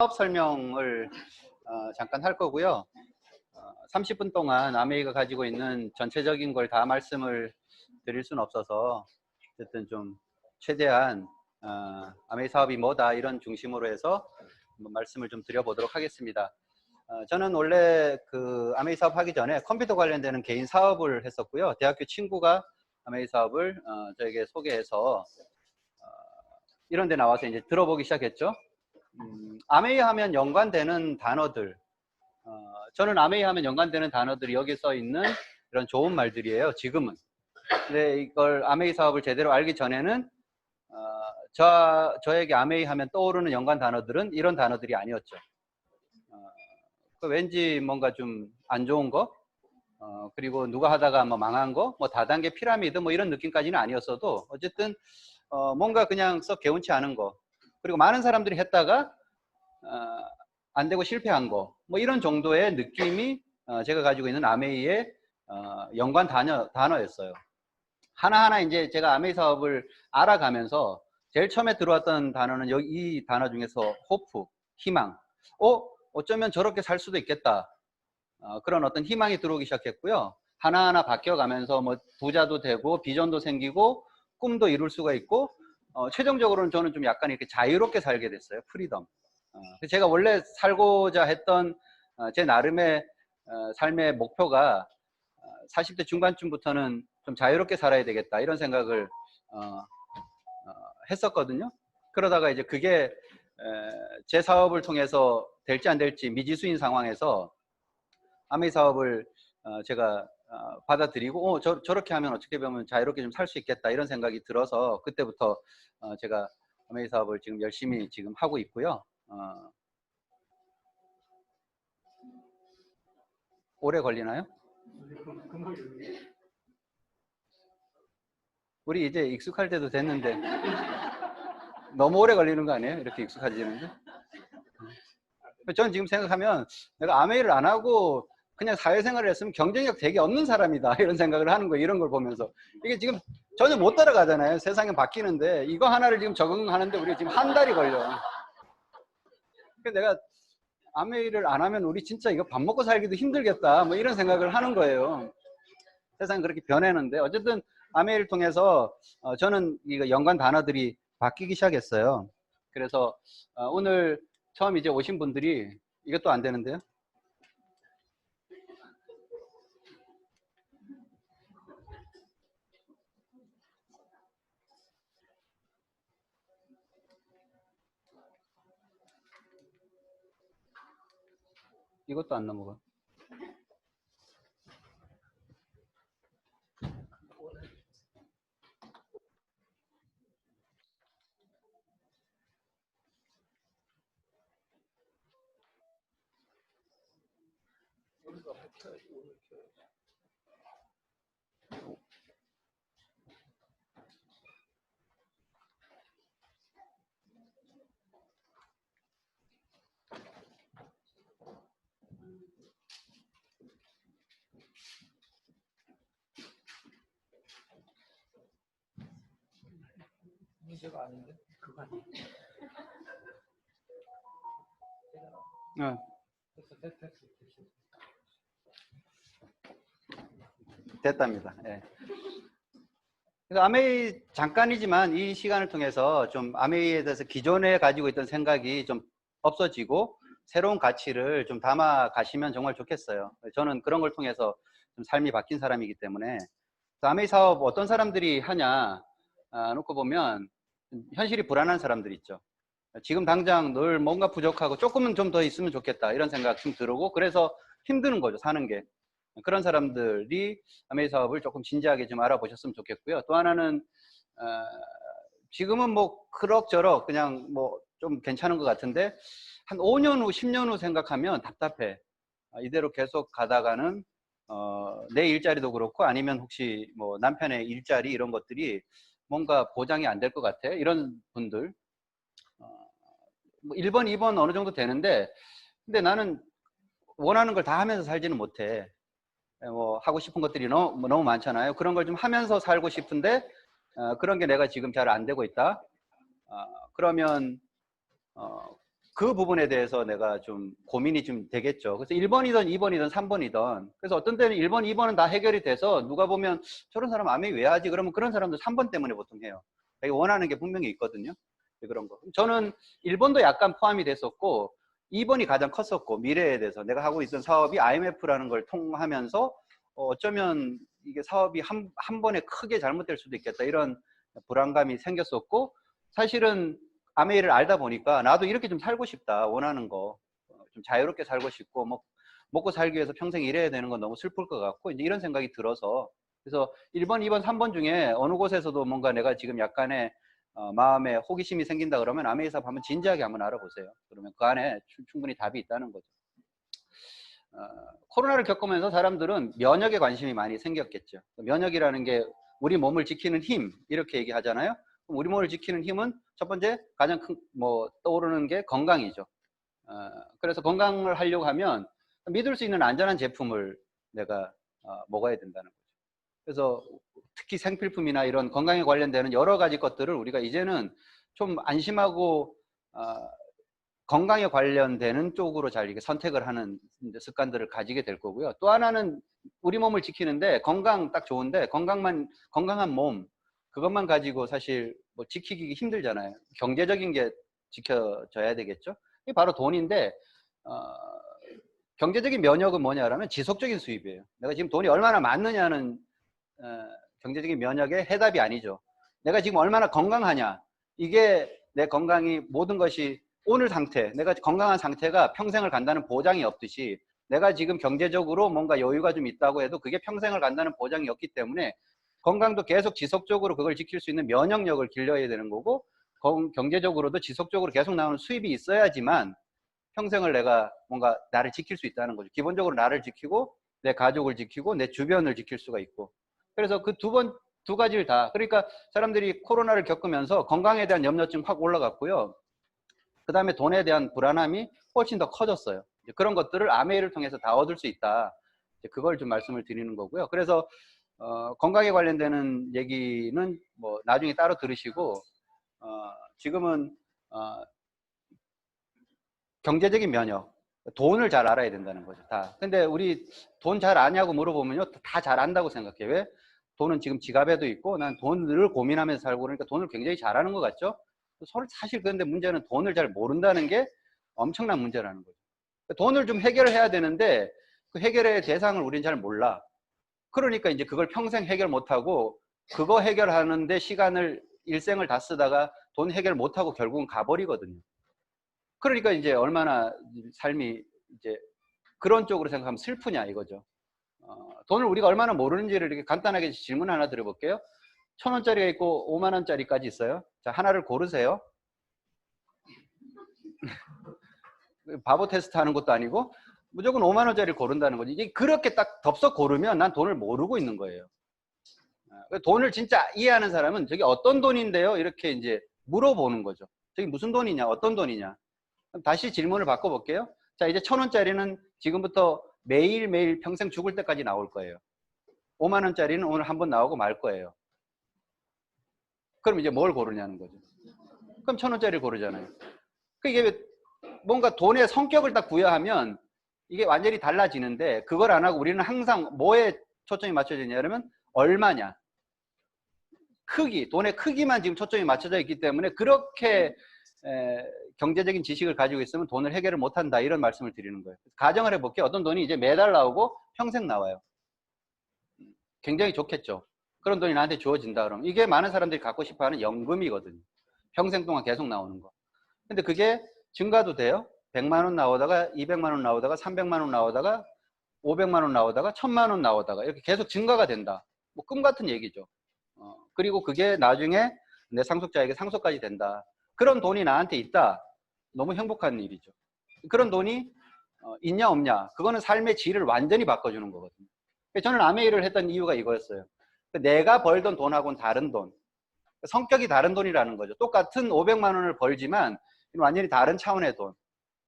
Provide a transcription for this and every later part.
사업 설명을 잠깐 할 거고요. 30분 동안 아메이가 가지고 있는 전체적인 걸 다 말씀을 드릴 수는 없어서 어쨌든 좀 최대한 아메이 사업이 뭐다 이런 중심으로 해서 한번 말씀을 좀 드려보도록 하겠습니다. 저는 원래 그 아메이 사업 하기 전에 컴퓨터 관련되는 개인 사업을 했었고요. 대학교 친구가 아메이 사업을 저에게 소개해서 이런 데 나와서 이제 들어보기 시작했죠. 아메이 하면 연관되는 단어들, 저는 아메이 하면 연관되는 단어들이 여기 써 있는 이런 좋은 말들이에요, 지금은. 근데 이걸 아메이 사업을 제대로 알기 전에는 저에게 아메이 하면 떠오르는 연관 단어들은 이런 단어들이 아니었죠. 왠지 뭔가 좀 안 좋은 거, 그리고 누가 하다가 뭐 망한 거, 뭐 다단계 피라미드 뭐 이런 느낌까지는 아니었어도 어쨌든 뭔가 그냥 썩 개운치 않은 거, 그리고 많은 사람들이 했다가 안 되고 실패한 거, 뭐 이런 정도의 느낌이 제가 가지고 있는 아메이의 연관 단어였어요. 하나하나 이제 제가 아메이 사업을 알아가면서 제일 처음에 들어왔던 단어는 여기 이 단어 중에서 호프, 희망. 어쩌면 저렇게 살 수도 있겠다. 그런 어떤 희망이 들어오기 시작했고요. 하나하나 바뀌어가면서 뭐 부자도 되고 비전도 생기고 꿈도 이룰 수가 있고 최종적으로는 저는 좀 약간 이렇게 자유롭게 살게 됐어요. 프리덤. 제가 원래 살고자 했던 제 나름의 삶의 목표가 40대 중반쯤부터는 좀 자유롭게 살아야 되겠다 이런 생각을 했었거든요. 그러다가 이제 그게 제 사업을 통해서 될지 안 될지 미지수인 상황에서 아메이 사업을 제가 받아들이고 저렇게 하면 어떻게 보면 자유롭게 좀 살 수 있겠다 이런 생각이 들어서 그때부터 제가 아메이 사업을 지금 열심히 지금 하고 있고요. 오래 걸리나요? 우리 이제 익숙할 때도 됐는데 너무 오래 걸리는 거 아니에요? 이렇게 익숙해지는데? 저는 지금 생각하면 내가 아메이를 안 하고 그냥 사회생활을 했으면 경쟁력 되게 없는 사람이다 이런 생각을 하는 거예요. 이런 걸 보면서 이게 지금 전혀 못 따라가잖아요. 세상이 바뀌는데 이거 하나를 지금 적응하는데 우리 지금 한 달이 걸려. 그래서 내가 아메이를 안 하면 우리 진짜 이거 밥 먹고 살기도 힘들겠다 뭐 이런 생각을 하는 거예요. 세상이 그렇게 변했는데 어쨌든 아메이를 통해서 저는 이거 연관 단어들이 바뀌기 시작했어요. 그래서 오늘 처음 이제 오신 분들이 이것도 안 되는데요. 이것도 안 넘어가. 문제가 아닌데 그거 아니야. 됐답니다. 예. 그래서 아메이 잠깐이지만 이 시간을 통해서 좀 아메이에 대해서 기존에 가지고 있던 생각이 좀 없어지고 새로운 가치를 좀 담아 가시면 정말 좋겠어요. 저는 그런 걸 통해서 좀 삶이 바뀐 사람이기 때문에. 아메이 사업 어떤 사람들이 하냐 놓고 보면 현실이 불안한 사람들 있죠. 지금 당장 늘 뭔가 부족하고 조금은 좀 더 있으면 좋겠다 이런 생각 좀 들고 그래서 힘드는 거죠, 사는 게. 그런 사람들이 아메이 사업을 조금 진지하게 좀 알아보셨으면 좋겠고요. 또 하나는 지금은 뭐 그럭저럭 그냥 뭐 좀 괜찮은 것 같은데 한 5년 후, 10년 후 생각하면 답답해. 이대로 계속 가다가는 내 일자리도 그렇고 아니면 혹시 뭐 남편의 일자리 이런 것들이 뭔가 보장이 안 될 것 같아. 이런 분들. 뭐 1번, 2번 어느 정도 되는데 근데 나는 원하는 걸 다 하면서 살지는 못해. 뭐 하고 싶은 것들이 너무 많잖아요. 그런 걸 좀 하면서 살고 싶은데 그런 게 내가 지금 잘 안 되고 있다. 그러면 그 부분에 대해서 내가 좀 고민이 좀 되겠죠. 그래서 1번이든 2번이든 3번이든 그래서 어떤 때는 1번, 2번은 다 해결이 돼서 누가 보면 저런 사람 아메이 왜 하지? 그러면 그런 사람들 3번 때문에 보통 해요. 자기가 원하는 게 분명히 있거든요. 그런 거. 저는 1번도 약간 포함이 됐었고 2번이 가장 컸었고 미래에 대해서 내가 하고 있던 사업이 IMF라는 걸 통하면서 어쩌면 이게 사업이 한 번에 크게 잘못될 수도 있겠다 이런 불안감이 생겼었고 사실은 아메이를 알다 보니까 나도 이렇게 좀 살고 싶다 원하는 거 좀 자유롭게 살고 싶고 뭐 먹고 살기 위해서 평생 일해야 되는 건 너무 슬플 것 같고 이제 이런 생각이 들어서 그래서 1번, 2번, 3번 중에 어느 곳에서도 뭔가 내가 지금 약간의 마음에 호기심이 생긴다 그러면 아메이 사업 한번 진지하게 한번 알아보세요. 그러면 그 안에 충분히 답이 있다는 거죠. 코로나를 겪으면서 사람들은 면역에 관심이 많이 생겼겠죠. 면역이라는 게 우리 몸을 지키는 힘 이렇게 얘기하잖아요. 그럼 우리 몸을 지키는 힘은 첫 번째 가장 큰 떠오르는 게 건강이죠. 그래서 건강을 하려고 하면 믿을 수 있는 안전한 제품을 내가 먹어야 된다는 거죠. 그래서 특히 생필품이나 이런 건강에 관련되는 여러 가지 것들을 우리가 이제는 좀 안심하고 건강에 관련되는 쪽으로 잘 이렇게 선택을 하는 습관들을 가지게 될 거고요. 또 하나는 우리 몸을 지키는데 건강 딱 좋은데 건강한 몸 그것만 가지고 사실 뭐 지키기 힘들잖아요. 경제적인 게 지켜져야 되겠죠. 이게 바로 돈인데 경제적인 면역은 뭐냐라면 지속적인 수입이에요. 내가 지금 돈이 얼마나 많느냐는 경제적인 면역의 해답이 아니죠. 내가 지금 얼마나 건강하냐 이게 내 건강이 모든 것이 오늘 상태, 내가 건강한 상태가 평생을 간다는 보장이 없듯이 내가 지금 경제적으로 뭔가 여유가 좀 있다고 해도 그게 평생을 간다는 보장이 없기 때문에 건강도 계속 지속적으로 그걸 지킬 수 있는 면역력을 길러야 되는 거고 경제적으로도 지속적으로 계속 나오는 수입이 있어야지만 평생을 내가 뭔가 나를 지킬 수 있다는 거죠. 기본적으로 나를 지키고 내 가족을 지키고 내 주변을 지킬 수가 있고 그래서 그 두 가지를 다 그러니까 사람들이 코로나를 겪으면서 건강에 대한 염려증 확 올라갔고요. 그 다음에 돈에 대한 불안함이 훨씬 더 커졌어요. 그런 것들을 아메이를 통해서 다 얻을 수 있다. 그걸 좀 말씀을 드리는 거고요. 그래서 건강에 관련되는 얘기는 뭐 나중에 따로 들으시고 지금은 경제적인 면역, 돈을 잘 알아야 된다는 거죠. 다. 근데 우리 돈 잘 아냐고 물어보면요, 다 잘 안다고 생각해. 왜? 돈은 지금 지갑에도 있고, 난 돈을 고민하면서 살고 그러니까 돈을 굉장히 잘하는 것 같죠? 사실 그런데 문제는 돈을 잘 모른다는 게 엄청난 문제라는 거죠. 돈을 좀 해결해야 되는데 그 해결의 대상을 우리는 잘 몰라. 그러니까 이제 그걸 평생 해결 못하고 그거 해결하는데 시간을 일생을 다 쓰다가 돈 해결 못하고 결국은 가버리거든요. 그러니까 이제 얼마나 삶이 이제 그런 쪽으로 생각하면 슬프냐 이거죠. 돈을 우리가 얼마나 모르는지를 이렇게 간단하게 질문 하나 드려볼게요. 1,000원짜리가 있고 5만원짜리까지 있어요. 자, 하나를 고르세요. 바보 테스트 하는 것도 아니고 무조건 5만원짜리를 고른다는 거지. 이게 그렇게 딱 덥석 고르면 난 돈을 모르고 있는 거예요. 돈을 진짜 이해하는 사람은 저게 어떤 돈인데요? 이렇게 이제 물어보는 거죠. 저게 무슨 돈이냐? 어떤 돈이냐? 그럼 다시 질문을 바꿔볼게요. 자, 이제 1,000원짜리는 지금부터 매일매일 평생 죽을 때까지 나올 거예요. 5만원짜리는 오늘 한번 나오고 말 거예요. 그럼 이제 뭘 고르냐는 거죠. 그럼 1,000원짜리를 고르잖아요. 이게 뭔가 돈의 성격을 딱 부여하면 이게 완전히 달라지는데 그걸 안 하고 우리는 항상 뭐에 초점이 맞춰져 있냐 그러면 얼마냐. 크기, 돈의 크기만 지금 초점이 맞춰져 있기 때문에 그렇게 경제적인 지식을 가지고 있으면 돈을 해결을 못한다 이런 말씀을 드리는 거예요. 가정을 해볼게요. 어떤 돈이 이제 매달 나오고 평생 나와요. 굉장히 좋겠죠. 그런 돈이 나한테 주어진다 그러면 이게 많은 사람들이 갖고 싶어하는 연금이거든요. 평생 동안 계속 나오는 거. 근데 그게 증가도 돼요. 100만 원 나오다가 200만 원 나오다가 300만 원 나오다가 500만 원 나오다가 1,000만 원 나오다가 이렇게 계속 증가가 된다. 뭐 꿈 같은 얘기죠. 그리고 그게 나중에 내 상속자에게 상속까지 된다. 그런 돈이 나한테 있다. 너무 행복한 일이죠. 그런 돈이 있냐 없냐. 그거는 삶의 질을 완전히 바꿔주는 거거든요. 저는 아메이를 했던 이유가 이거였어요. 내가 벌던 돈하고는 다른 돈. 성격이 다른 돈이라는 거죠. 똑같은 500만 원을 벌지만 완전히 다른 차원의 돈.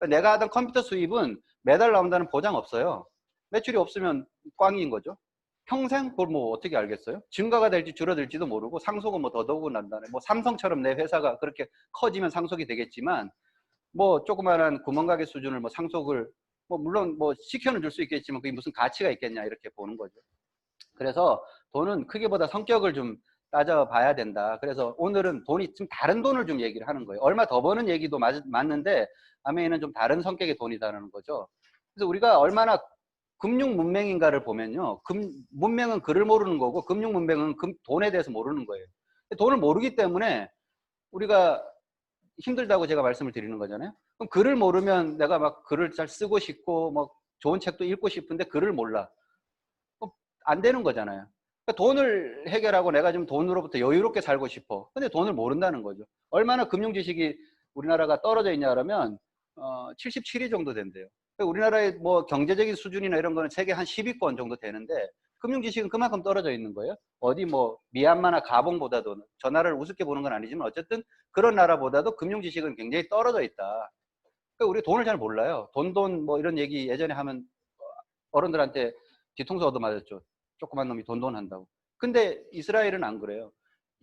내가 하던 컴퓨터 수입은 매달 나온다는 보장 없어요. 매출이 없으면 꽝인 거죠. 평생 그걸 뭐 어떻게 알겠어요? 증가가 될지 줄어들지도 모르고 상속은 뭐 더더욱 난다네. 뭐 삼성처럼 내 회사가 그렇게 커지면 상속이 되겠지만 뭐 조그마한 구멍가게 수준을 뭐 상속을 뭐 물론 뭐 시켜는 줄 수 있겠지만 그게 무슨 가치가 있겠냐 이렇게 보는 거죠. 그래서 돈은 크기보다 성격을 좀 따져봐야 된다. 그래서 오늘은 돈이 좀 다른 돈을 좀 얘기를 하는 거예요. 얼마 더 버는 얘기도 맞는데 아메이는 좀 다른 성격의 돈이다라는 거죠. 그래서 우리가 얼마나 금융 문맹인가를 보면요. 문맹은 글을 모르는 거고 금융 문맹은 돈에 대해서 모르는 거예요. 돈을 모르기 때문에 우리가 힘들다고 제가 말씀을 드리는 거잖아요. 그럼 글을 모르면 내가 막 글을 잘 쓰고 싶고 뭐 좋은 책도 읽고 싶은데 글을 몰라. 안 되는 거잖아요. 그러니까 돈을 해결하고 내가 좀 돈으로부터 여유롭게 살고 싶어. 근데 돈을 모른다는 거죠. 얼마나 금융 지식이 우리나라가 떨어져 있냐 그러면 77위 정도 된대요. 그러니까 우리나라의 뭐 경제적인 수준이나 이런 거는 세계 한 10위권 정도 되는데 금융 지식은 그만큼 떨어져 있는 거예요. 어디 뭐 미얀마나 가봉보다도 저 나라를 우습게 보는 건 아니지만 어쨌든 그런 나라보다도 금융 지식은 굉장히 떨어져 있다. 그러니까 우리 돈을 잘 몰라요. 돈 뭐 이런 얘기 예전에 하면 어른들한테 뒤통수 얻어맞았죠. 조그만 놈이 돈 한다고. 근데 이스라엘은 안 그래요.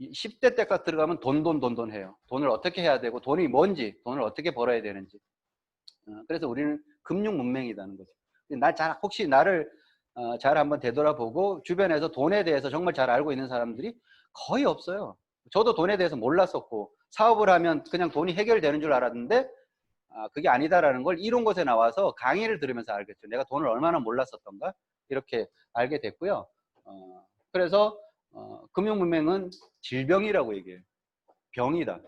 10대 때까지 들어가면 돈 해요. 돈을 어떻게 해야 되고 돈이 뭔지, 돈을 어떻게 벌어야 되는지. 그래서 우리는 금융 문맹이라는 거죠. 혹시 나를 잘 한번 되돌아보고 주변에서 돈에 대해서 정말 잘 알고 있는 사람들이 거의 없어요. 저도 돈에 대해서 몰랐었고 사업을 하면 그냥 돈이 해결되는 줄 알았는데 그게 아니다라는 걸 이런 곳에 나와서 강의를 들으면서 알겠죠. 내가 돈을 얼마나 몰랐었던가 이렇게 알게 됐고요. 그래서 금융문맹은 질병이라고 얘기해요. 병이다.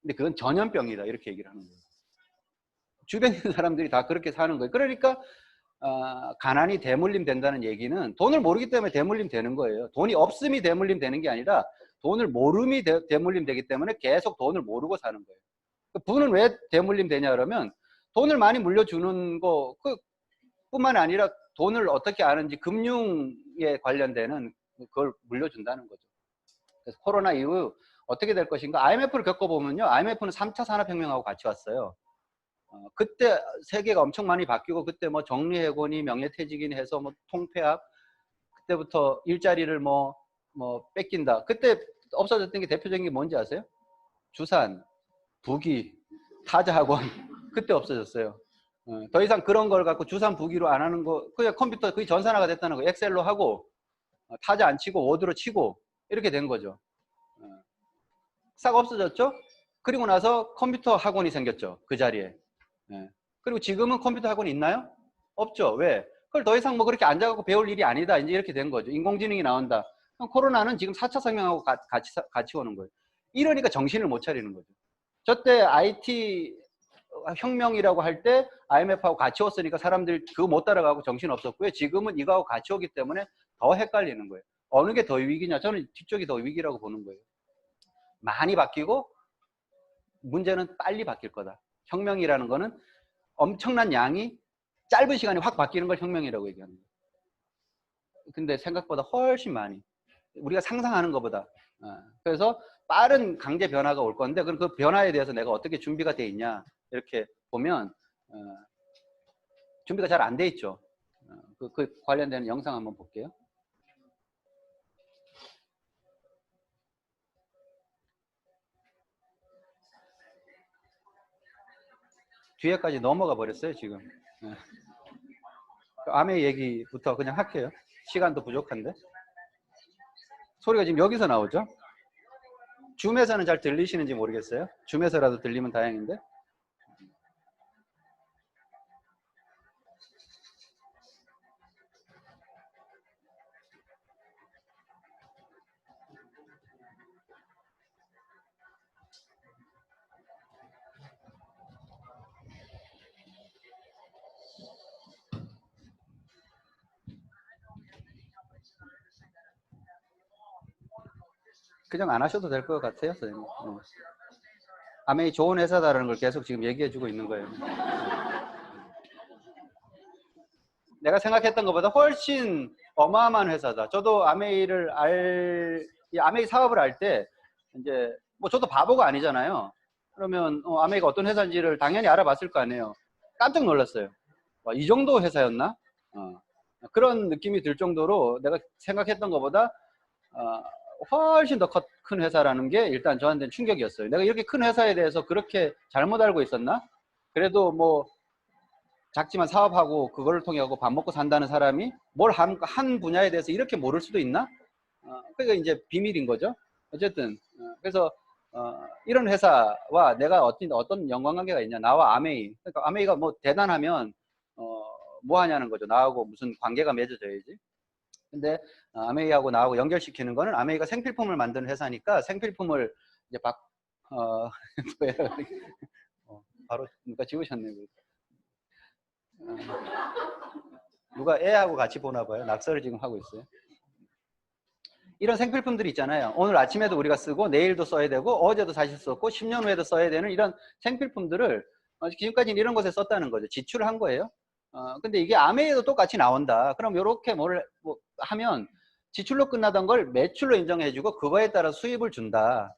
근데 그건 전염병이다 이렇게 얘기를 하는 거예요. 주변에 있는 사람들이 다 그렇게 사는 거예요. 그러니까 가난이 대물림 된다는 얘기는 돈을 모르기 때문에 대물림 되는 거예요. 돈이 없음이 대물림 되는 게 아니라 돈을 모름이 대물림 되기 때문에 계속 돈을 모르고 사는 거예요. 부는 왜 대물림 되냐 그러면 돈을 많이 물려주는 거 뿐만 아니라 돈을 어떻게 아는지 금융에 관련되는 그걸 물려준다는 거죠. 그래서 코로나 이후 어떻게 될 것인가. IMF를 겪어보면요. IMF는 3차 산업혁명하고 같이 왔어요. 그때 세계가 엄청 많이 바뀌고 그때 뭐 정리해고니 명예퇴직이니 해서 뭐 통폐합 그때부터 일자리를 뭐 뺏긴다. 그때 없어졌던 게 대표적인 게 뭔지 아세요? 주산, 부기, 타자학원 그때 없어졌어요. 더 이상 그런 걸 갖고 주산 부기로 안 하는 거 그냥 컴퓨터 거의 전산화가 됐다는 거. 엑셀로 하고 타자 안 치고 워드로 치고 이렇게 된 거죠. 싹 없어졌죠. 그리고 나서 컴퓨터 학원이 생겼죠. 그 자리에. 그리고 지금은 컴퓨터 학원이 있나요? 없죠. 왜? 그걸 더 이상 뭐 그렇게 앉아갖고 배울 일이 아니다. 이제 이렇게 된 거죠. 인공지능이 나온다. 코로나는 지금 4차 상명하고 같이 오는 거예요. 이러니까 정신을 못 차리는 거죠. 저때 IT 혁명이라고 할 때 IMF하고 같이 왔으니까 사람들 그거 못 따라가고 정신 없었고요. 지금은 이거하고 같이 오기 때문에 더 헷갈리는 거예요. 어느 게 더 위기냐? 저는 뒤쪽이 더 위기라고 보는 거예요. 많이 바뀌고 문제는 빨리 바뀔 거다. 혁명이라는 거는 엄청난 양이 짧은 시간에 확 바뀌는 걸 혁명이라고 얘기하는 거예요. 근데 생각보다 훨씬 많이 우리가 상상하는 것보다. 그래서 빠른 강제 변화가 올 건데 그럼 그 변화에 대해서 내가 어떻게 준비가 돼 있냐 이렇게 보면 준비가 잘 안 돼 있죠. 그 관련된 영상 한번 볼게요. 뒤에까지 넘어가 버렸어요 지금. 암의 얘기부터 그냥 할게요. 시간도 부족한데. 소리가 지금 여기서 나오죠? 줌에서는 잘 들리시는지 모르겠어요. 줌에서라도 들리면 다행인데. 그냥 안 하셔도 될 것 같아요, 선생님. 아메이 좋은 회사다라는 걸 계속 지금 얘기해주고 있는 거예요. 내가 생각했던 것보다 훨씬 어마어마한 회사다. 저도 아메이를 아메이 사업을 할 때 이제 뭐 저도 바보가 아니잖아요. 그러면 아메이가 어떤 회사인지를 당연히 알아봤을 거 아니에요. 깜짝 놀랐어요. 와, 이 정도 회사였나? 그런 느낌이 들 정도로 내가 생각했던 것보다 훨씬 더 큰 회사라는 게 일단 저한테는 충격이었어요. 내가 이렇게 큰 회사에 대해서 그렇게 잘못 알고 있었나? 그래도 뭐 작지만 사업하고 그걸 통해 하고 밥 먹고 산다는 사람이 뭘 한 분야에 대해서 이렇게 모를 수도 있나? 그러니까 이제 비밀인 거죠. 어쨌든 그래서 이런 회사와 내가 어떤 연관관계가 있냐? 나와 아메이. 그러니까 아메이가 뭐 대단하면 뭐 하냐는 거죠. 나하고 무슨 관계가 맺어져야지. 근데 아메이하고 나하고 연결시키는 거는 아메이가 생필품을 만드는 회사니까 생필품을 이제 바로 누가 지우셨네요. 누가 애하고 같이 보나 봐요. 낙서를 지금 하고 있어요. 이런 생필품들이 있잖아요. 오늘 아침에도 우리가 쓰고 내일도 써야 되고 어제도 다시 썼고 10년 후에도 써야 되는 이런 생필품들을 지금까지는 이런 곳에 썼다는 거죠. 지출을 한 거예요. 근데 이게 아메이도 똑같이 나온다. 그럼 이렇게 뭐 하면 지출로 끝나던 걸 매출로 인정해주고 그거에 따라 수입을 준다.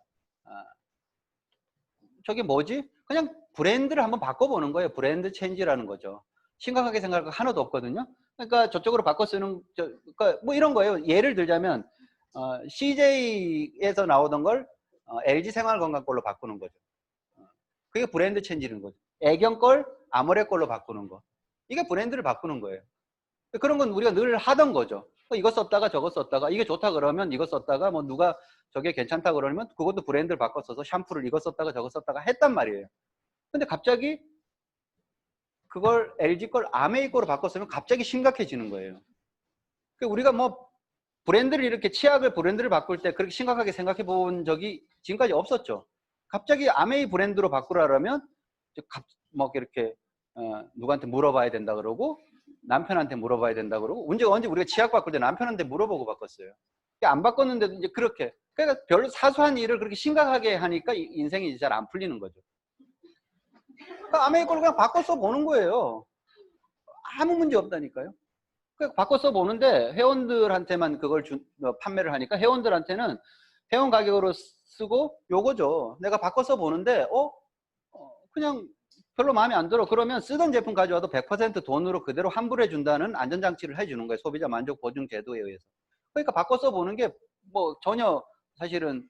저게 뭐지? 그냥 브랜드를 한번 바꿔보는 거예요. 브랜드 체인지라는 거죠. 심각하게 생각할 거 하나도 없거든요. 그러니까 저쪽으로 바꿔 쓰는, 그러니까 뭐 이런 거예요. 예를 들자면 CJ에서 나오던 걸 LG 생활건강 걸로 바꾸는 거죠. 그게 브랜드 체인지는 거죠. 애경 걸 아모레 걸로 바꾸는 거. 이게 브랜드를 바꾸는 거예요. 그런 건 우리가 늘 하던 거죠. 이거 썼다가 저거 썼다가 이게 좋다 그러면 이거 썼다가 뭐 누가 저게 괜찮다 그러면 그것도 브랜드를 바꿔 써서 샴푸를 이거 썼다가 저거 썼다가 했단 말이에요. 근데 갑자기 그걸 LG 걸 아메이 거로 바꿨으면 갑자기 심각해지는 거예요. 우리가 뭐 브랜드를 이렇게 치약을 브랜드를 바꿀 때 그렇게 심각하게 생각해 본 적이 지금까지 없었죠. 갑자기 아메이 브랜드로 바꾸라면 뭐 이렇게 누구한테 물어봐야 된다 그러고 남편한테 물어봐야 된다 그러고 언제 우리가 치약 바꿀 때 남편한테 물어보고 바꿨어요. 안 바꿨는데도 이제 그렇게 그러니까 별로 사소한 일을 그렇게 심각하게 하니까 인생이 잘 안 풀리는 거죠. 그러니까 아메이 걸 그냥 바꿔 써 보는 거예요. 아무 문제 없다니까요. 바꿔 써 보는데 회원들한테만 그걸 판매를 하니까 회원들한테는 회원 가격으로 쓰고 요거죠. 내가 바꿔 써 보는데 그냥 별로 마음에 안 들어. 그러면 쓰던 제품 가져와도 100% 돈으로 그대로 환불해 준다는 안전장치를 해주는 거예요. 소비자 만족 보증 제도에 의해서. 그러니까 바꿔 써 보는 게 뭐 전혀 사실은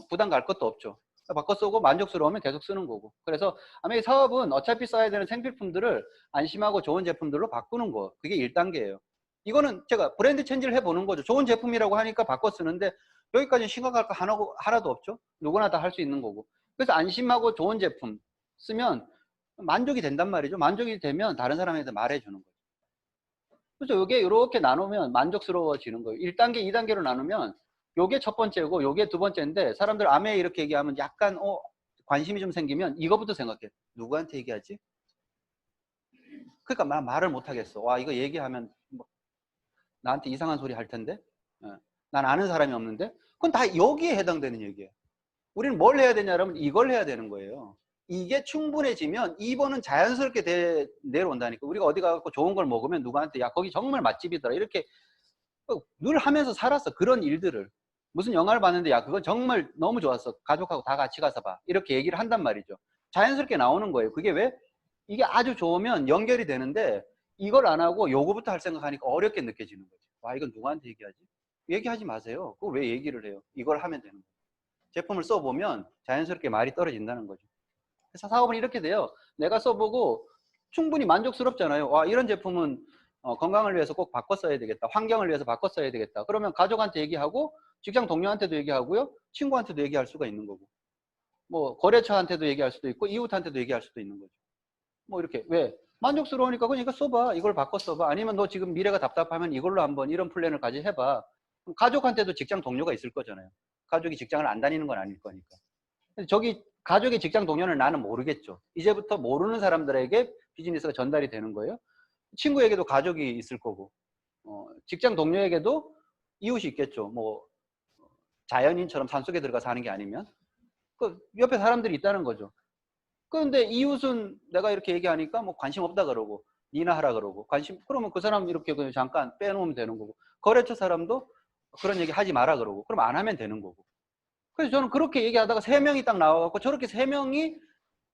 부담 갈 것도 없죠. 바꿔 쓰고 만족스러우면 계속 쓰는 거고. 그래서 아마 이 사업은 어차피 써야 되는 생필품들을 안심하고 좋은 제품들로 바꾸는 거. 그게 1단계예요. 이거는 제가 브랜드 체인지를 해보는 거죠. 좋은 제품이라고 하니까 바꿔 쓰는데 여기까지는 심각할 거 하나도 없죠. 누구나 다 할 수 있는 거고. 그래서 안심하고 좋은 제품 쓰면 만족이 된단 말이죠. 만족이 되면 다른 사람한테 말해주는 거죠. 그래서 이게 이렇게 나누면 만족스러워지는 거예요. 1단계, 2단계로 나누면 요게 첫 번째고 요게 두 번째인데 사람들 아메 이렇게 얘기하면 약간 관심이 좀 생기면 이거부터 생각해. 누구한테 얘기하지? 그러니까 말을 못 하겠어. 와, 이거 얘기하면 뭐 나한테 이상한 소리 할 텐데. 난 아는 사람이 없는데. 그건 다 여기에 해당되는 얘기예요. 우리는 뭘 해야 되냐면 이걸 해야 되는 거예요. 이게 충분해지면 2번은 자연스럽게 내려온다니까. 우리가 어디 가서 좋은 걸 먹으면 누구한테 야 거기 정말 맛집이더라 이렇게 늘 하면서 살았어. 그런 일들을. 무슨 영화를 봤는데 야 그건 정말 너무 좋았어. 가족하고 다 같이 가서 봐. 이렇게 얘기를 한단 말이죠. 자연스럽게 나오는 거예요. 그게 왜? 이게 아주 좋으면 연결이 되는데 이걸 안 하고 요거부터 할 생각하니까 어렵게 느껴지는 거죠. 와 이건 누구한테 얘기하지? 얘기하지 마세요. 그걸 왜 얘기를 해요? 이걸 하면 되는 거예요. 제품을 써보면 자연스럽게 말이 떨어진다는 거죠. 그래서 사업은 이렇게 돼요. 내가 써보고 충분히 만족스럽잖아요. 와 이런 제품은 건강을 위해서 꼭 바꿔 써야 되겠다. 환경을 위해서 바꿔 써야 되겠다. 그러면 가족한테 얘기하고 직장 동료한테도 얘기하고요. 친구한테도 얘기할 수가 있는 거고. 뭐 거래처한테도 얘기할 수도 있고 이웃한테도 얘기할 수도 있는 거죠. 뭐 이렇게 왜? 만족스러우니까 그러니까 써봐. 이걸 바꿔 써봐. 아니면 너 지금 미래가 답답하면 이걸로 한번 이런 플랜을 같이 해봐. 가족한테도 직장 동료가 있을 거잖아요. 가족이 직장을 안 다니는 건 아닐 거니까. 저기 가족의 직장 동료는 나는 모르겠죠. 이제부터 모르는 사람들에게 비즈니스가 전달이 되는 거예요. 친구에게도 가족이 있을 거고 직장 동료에게도 이웃이 있겠죠. 뭐 자연인처럼 산속에 들어가서 하는 게 아니면 그 옆에 사람들이 있다는 거죠. 그런데 이웃은 내가 이렇게 얘기하니까 뭐 관심 없다 그러고 니나 하라 그러고 그러면 그 사람 이렇게 그냥 잠깐 빼놓으면 되는 거고 거래처 사람도 그런 얘기 하지 마라 그러고 그럼 안 하면 되는 거고. 그래서 저는 그렇게 얘기하다가 3명이 딱 나와갖고 저렇게 3명이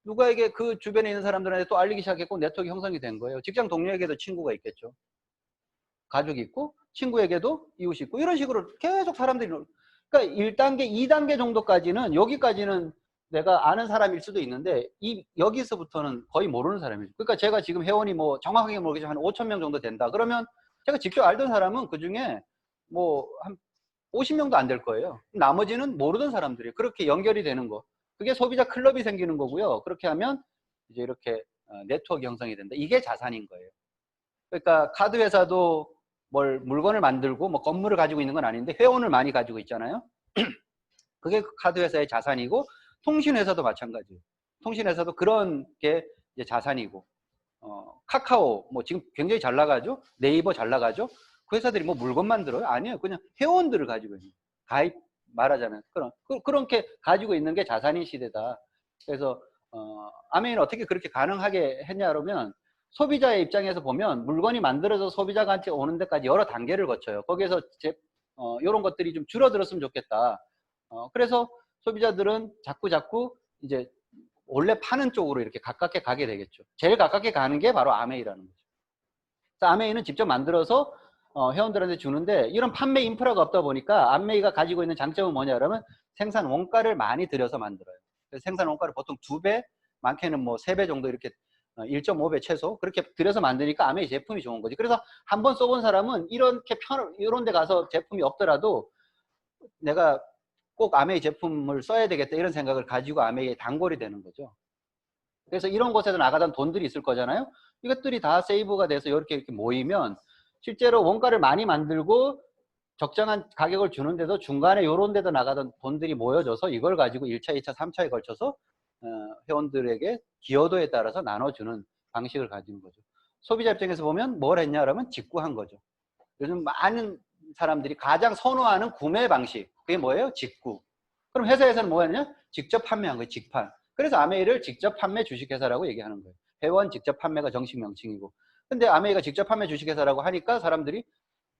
누구에게 그 주변에 있는 사람들한테 또 알리기 시작했고 네트워크 형성이 된 거예요. 직장 동료에게도 친구가 있겠죠. 가족이 있고 친구에게도 이웃이 있고 이런 식으로 계속 사람들이 그러니까 1단계, 2단계 정도까지는 여기까지는 내가 아는 사람일 수도 있는데 여기서부터는 거의 모르는 사람이죠. 그러니까 제가 지금 회원이 뭐 정확하게 모르겠지만 한 5천 명 정도 된다. 그러면 제가 직접 알던 사람은 그중에 뭐 한 50명도 안 될 거예요. 나머지는 모르던 사람들이에요. 그렇게 연결이 되는 거. 그게 소비자 클럽이 생기는 거고요. 그렇게 하면 이제 이렇게 네트워크 형성이 된다. 이게 자산인 거예요. 그러니까 카드 회사도 물건을 만들고 뭐 건물을 가지고 있는 건 아닌데 회원을 많이 가지고 있잖아요. 그게 그 카드 회사의 자산이고, 통신 회사도 마찬가지예요. 통신 회사도 그런 게 이제 자산이고, 카카오 뭐 지금 굉장히 잘 나가죠. 네이버 잘 나가죠. 그 회사들이 뭐 물건 만들어요? 아니에요. 그냥 회원들을 가지고 있는, 가입 말하자면 그렇게 가지고 있는 게 자산인 시대다. 그래서 아메이는 어떻게 그렇게 가능하게 했냐 그러면, 소비자의 입장에서 보면 물건이 만들어서 소비자한테 오는 데까지 여러 단계를 거쳐요. 거기에서 이런 것들이 좀 줄어들었으면 좋겠다. 그래서 소비자들은 자꾸 이제 원래 파는 쪽으로 이렇게 가깝게 가게 되겠죠. 제일 가깝게 가는 게 바로 아메이라는 거죠. 그래서 아메이는 직접 만들어서 회원들한테 주는데, 이런 판매 인프라가 없다 보니까 아메이가 가지고 있는 장점은 뭐냐 그러면 생산 원가를 많이 들여서 만들어요. 그래서 생산 원가를 보통 2배, 많게는 뭐 3배 정도 이렇게 1.5배 최소 그렇게 들여서 만드니까 아메이 제품이 좋은 거지. 그래서 한번 써본 사람은 이렇게 이런 데 가서 제품이 없더라도 내가 꼭 아메이 제품을 써야 되겠다 이런 생각을 가지고 아메이에 단골이 되는 거죠. 그래서 이런 곳에서 나가던 돈들이 있을 거잖아요. 이것들이 다 세이브가 돼서 이렇게 모이면 실제로 원가를 많이 만들고 적정한 가격을 주는데도 중간에 이런 데도 나가던 돈들이 모여져서 이걸 가지고 1차, 2차, 3차에 걸쳐서 회원들에게 기여도에 따라서 나눠주는 방식을 가지는 거죠. 소비자 입장에서 보면 뭘 했냐 그러면 직구한 거죠. 요즘 많은 사람들이 가장 선호하는 구매 방식, 그게 뭐예요? 직구. 그럼 회사에서는 뭐 했냐? 직접 판매한 거예요. 직판. 그래서 아메이를 직접 판매 주식회사라고 얘기하는 거예요. 회원 직접 판매가 정식 명칭이고. 근데 아메이가 직접 판매 주식회사라고 하니까 사람들이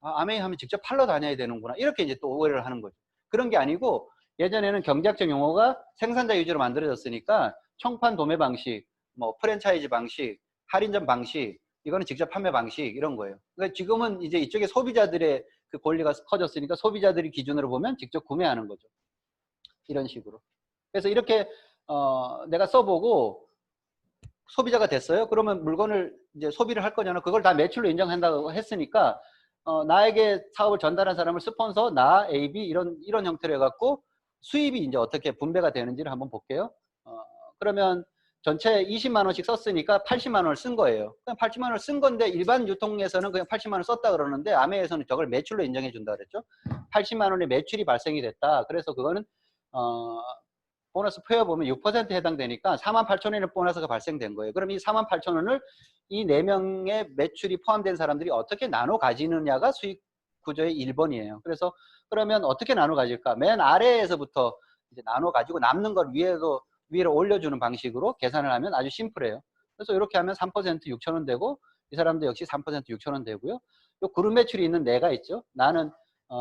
아메이 하면 직접 팔러 다녀야 되는구나, 이렇게 이제 또 오해를 하는 거죠. 그런 게 아니고, 예전에는 경제학적 용어가 생산자 위주로 만들어졌으니까 청판 도매 방식, 뭐 프랜차이즈 방식, 할인점 방식, 이거는 직접 판매 방식, 이런 거예요. 그러니까 지금은 이제 이쪽에 소비자들의 그 권리가 커졌으니까 소비자들이 기준으로 보면 직접 구매하는 거죠. 이런 식으로. 그래서 이렇게 내가 써보고 소비자가 됐어요. 그러면 물건을 이제 소비를 할 거잖아. 그걸 다 매출로 인정한다고 했으니까 나에게 사업을 전달한 사람을 스폰서, 나, AB 이런 형태로 해갖고 수입이 이제 어떻게 분배가 되는지를 한번 볼게요. 그러면 전체 20만 원씩 썼으니까 80만 원을 쓴 거예요. 그냥 80만 원을 쓴 건데 일반 유통에서는 그냥 80만 원 썼다 그러는데 아메에서는 저걸 매출로 인정해 준다 그랬죠. 80만 원의 매출이 발생이 됐다. 그래서 그거는 보너스 표해보면 6%에 해당되니까 48,000원의 보너스가 발생된 거예요. 그럼 이 48,000원을 이 4명의 매출이 포함된 사람들이 어떻게 나눠 가지느냐가 수익 구조의 1번이에요. 그래서 그러면 어떻게 나눠 가질까? 맨 아래에서부터 이제 나눠 가지고 남는 걸 위로 올려주는 방식으로 계산을 하면 아주 심플해요. 그래서 이렇게 하면 3% 6,000원 되고, 이 사람도 역시 3% 6,000원 되고요. 요 그룹 매출이 있는 내가 있죠. 나는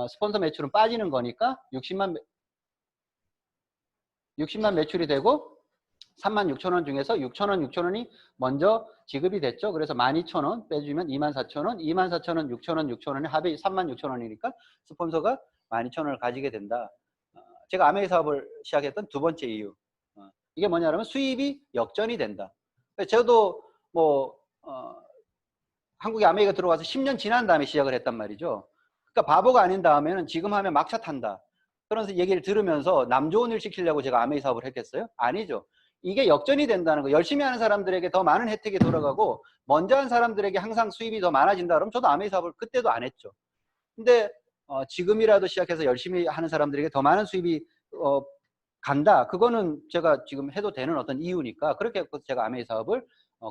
스폰서 매출은 빠지는 거니까 60만 매출이 되고 36,000원 중에서 6,000원, 6,000원이 먼저 지급이 됐죠. 그래서 12,000원 빼주면 24,000원, 24,000원, 6,000원, 6,000원의 합이 36,000원이니까 스폰서가 12,000원을 가지게 된다. 제가 아메이 사업을 시작했던 두 번째 이유. 이게 뭐냐면 수입이 역전이 된다. 저도 뭐 한국에 아메이가 들어와서 10년 지난 다음에 시작을 했단 말이죠. 그러니까 바보가 아닌 다음에는 지금 하면 막차 탄다. 그런 얘기를 들으면서 남 좋은 일 시키려고 제가 아메이 사업을 했겠어요? 아니죠. 이게 역전이 된다는 거. 열심히 하는 사람들에게 더 많은 혜택이 돌아가고 먼저 한 사람들에게 항상 수입이 더 많아진다 그러면 저도 아메이 사업을 그때도 안 했죠. 근데 지금이라도 시작해서 열심히 하는 사람들에게 더 많은 수입이 간다. 그거는 제가 지금 해도 되는 어떤 이유니까 그렇게 제가 아메이 사업을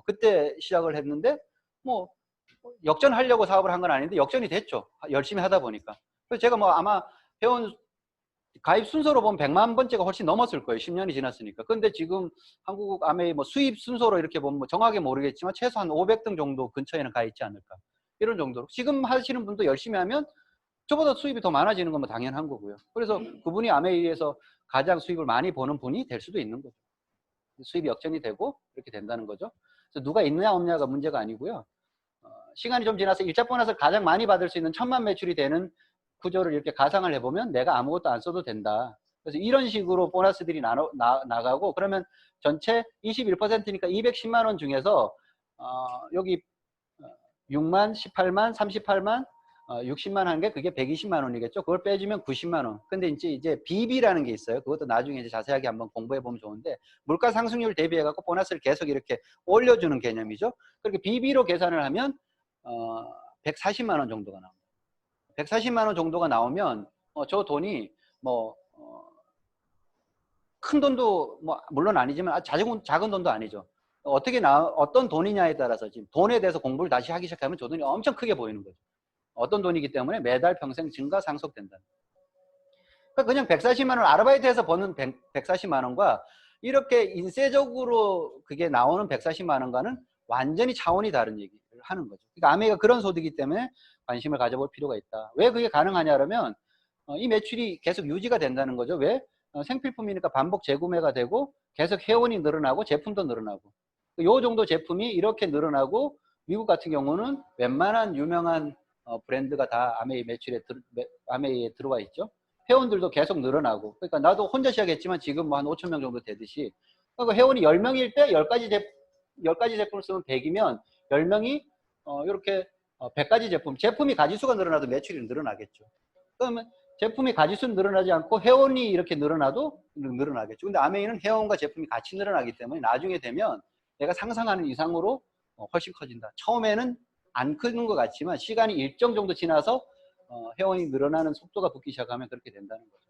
그때 시작을 했는데, 뭐 역전하려고 사업을 한 건 아닌데 역전이 됐죠. 열심히 하다 보니까. 그래서 제가 뭐 아마 회원 가입 순서로 보면 100만 번째가 훨씬 넘었을 거예요. 10년이 지났으니까. 근데 지금 한국 아메이 뭐 수입 순서로 이렇게 보면 뭐 정확하게 모르겠지만 최소한 500등 정도 근처에는 가 있지 않을까. 이런 정도로. 지금 하시는 분도 열심히 하면 저보다 수입이 더 많아지는 건 뭐 당연한 거고요. 그래서 그분이 아메이에서 가장 수입을 많이 버는 분이 될 수도 있는 거죠. 수입이 역전이 되고 이렇게 된다는 거죠. 그래서 누가 있느냐 없느냐가 문제가 아니고요. 시간이 좀 지나서 1차 보너스를 가장 많이 받을 수 있는 1,000만 매출이 되는 구조를 이렇게 가상을 해보면 내가 아무것도 안 써도 된다. 그래서 이런 식으로 보너스들이 나가고 그러면 전체 21%니까 210만 원 중에서 여기 6만, 18만, 38만, 60만 한 게 그게 120만 원이겠죠. 그걸 빼주면 90만 원. 근데 이제 BB라는 게 있어요. 그것도 나중에 이제 자세하게 한번 공부해 보면 좋은데 물가 상승률 대비해 갖고 보너스를 계속 이렇게 올려주는 개념이죠. 그렇게 BB로 계산을 하면 140만 원 정도가 나옵니다. 140만 원 정도가 나오면 저 돈이 뭐 큰 돈도 뭐 물론 아니지만 작은 돈도 아니죠. 어떤 돈이냐에 따라서 지금 돈에 대해서 공부를 다시 하기 시작하면 저 돈이 엄청 크게 보이는 거죠. 어떤 돈이기 때문에 매달 평생 증가 상속된다. 그러니까 그냥 140만 원 아르바이트해서 버는 140만 원과 이렇게 인세적으로 그게 나오는 140만 원과는 완전히 차원이 다른 얘기를 하는 거죠. 그러니까 아메이가 그런 소득이기 때문에 관심을 가져볼 필요가 있다. 왜 그게 가능하냐면 이 매출이 계속 유지가 된다는 거죠. 왜? 생필품이니까 반복 재구매가 되고 계속 회원이 늘어나고 제품도 늘어나고 요 정도 제품이 이렇게 늘어나고 미국 같은 경우는 웬만한 유명한 브랜드가 다 아메이에 들어와 있죠. 회원들도 계속 늘어나고 그러니까 나도 혼자 시작했지만 지금 뭐 한 5천 명 정도 되듯이 그러니까 회원이 10명일 때 10가지 제품을 쓰면 100이면 10명이 이렇게 100가지 제품이 가지수가 늘어나도 매출이 늘어나겠죠. 그러면 제품이 가지수는 늘어나지 않고 회원이 이렇게 늘어나도 늘어나겠죠. 근데 아메이는 회원과 제품이 같이 늘어나기 때문에 나중에 되면 내가 상상하는 이상으로 훨씬 커진다. 처음에는 안 크는 것 같지만 시간이 일정 정도 지나서 회원이 늘어나는 속도가 붙기 시작하면 그렇게 된다는 거죠.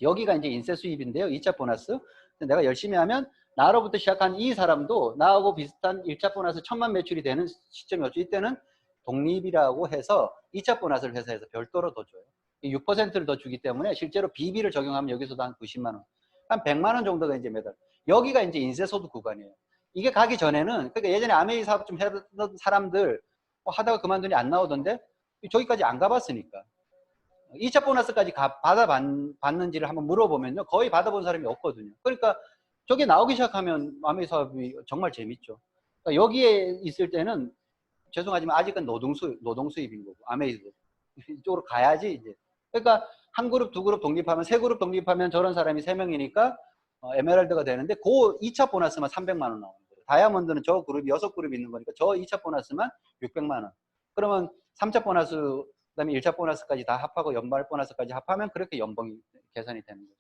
여기가 이제 인세 수입인데요. 2차 보너스. 내가 열심히 하면 나로부터 시작한 이 사람도 나하고 비슷한 1차 보너스 1000만 매출이 되는 시점이었죠. 이때는 독립이라고 해서 2차 보너스를 회사에서 별도로 더 줘요. 6%를 더 주기 때문에 실제로 BB를 적용하면 여기서도 한 90만 원, 한 100만 원 정도가 이제 매달. 여기가 이제 인세소득 구간이에요. 이게 가기 전에는 그러니까 예전에 아메이 사업 좀 했던 사람들 하다가 그만두니 안 나오던데 저기까지 안 가봤으니까 2차 보너스까지 받는지를 한번 물어보면요 거의 받아본 사람이 없거든요. 그러니까 저게 나오기 시작하면 아메이 사업이 정말 재밌죠. 그러니까 여기에 있을 때는 죄송하지만 아직은 노동 수입인 거고 아메이도 이쪽으로 가야지 이제. 그러니까 한 그룹, 두 그룹 독립하면 세 그룹 독립하면 저런 사람이 3명이니까 에메랄드가 되는데 그 2차 보너스만 300만 원 나오는 거예요. 다이아몬드는 저 그룹이 6그룹 있는 거니까 저 2차 보너스만 600만 원. 그러면 3차 보너스 그다음에 1차 보너스까지 다 합하고 연말 보너스까지 합하면 그렇게 연봉이 계산이 되는 거죠.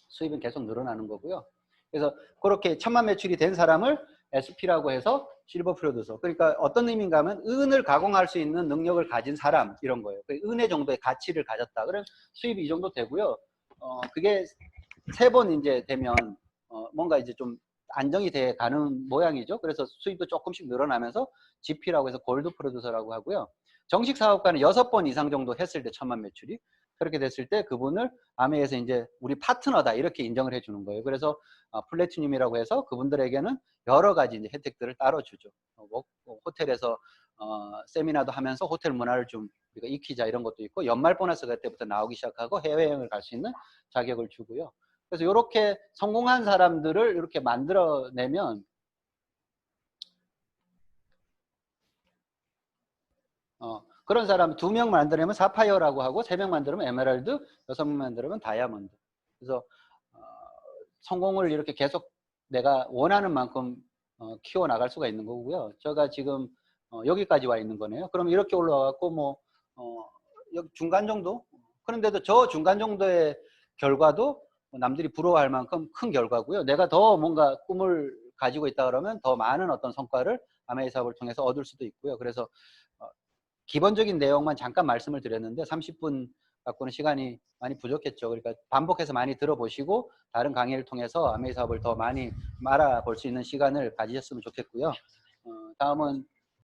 수입은 계속 늘어나는 거고요. 그래서 그렇게 1000만 매출이 된 사람을 SP라고 해서 실버 프로듀서. 그러니까 어떤 의미인가 하면 은을 가공할 수 있는 능력을 가진 사람 이런 거예요. 은의 정도의 가치를 가졌다. 그럼 수입이 이 정도 되고요. 그게 3번 이제 되면 뭔가 이제 좀 안정이 돼 가는 모양이죠. 그래서 수입도 조금씩 늘어나면서 GP라고 해서 골드 프로듀서라고 하고요. 정식 사업가는 6번 이상 정도 했을 때 1000만 매출이 그렇게 됐을 때 그분을 아메에서 이제 우리 파트너다 이렇게 인정을 해주는 거예요. 그래서 플래티늄이라고 해서 그분들에게는 여러 가지 이제 혜택들을 따로 주죠. 호텔에서 세미나도 하면서 호텔 문화를 좀 우리가 익히자 이런 것도 있고 연말 보너스가 그때부터 나오기 시작하고 해외여행을 갈 수 있는 자격을 주고요. 그래서 이렇게 성공한 사람들을 이렇게 만들어내면 그런 사람 2명 만들면 사파이어라고 하고 3명 만들면 에메랄드, 6명 만들면 다이아몬드. 그래서 성공을 이렇게 계속 내가 원하는 만큼 키워나갈 수가 있는 거고요. 제가 지금 여기까지 와 있는 거네요. 그럼 이렇게 올라와갖고 뭐 여기 중간 정도? 그런데도 저 중간 정도의 결과도 남들이 부러워할 만큼 큰 결과고요. 내가 더 뭔가 꿈을 가지고 있다 그러면 더 많은 어떤 성과를 아메이 사업을 통해서 얻을 수도 있고요. 그래서 기본적인 내용만 잠깐 말씀을 드렸는데 30분 갖고는 시간이 많이 부족했죠. 그러니까 반복해서 많이 들어보시고 다른 강의를 통해서 아메이 사업을 더 많이 알아볼 수 있는 시간을 가지셨으면 좋겠고요. 다음은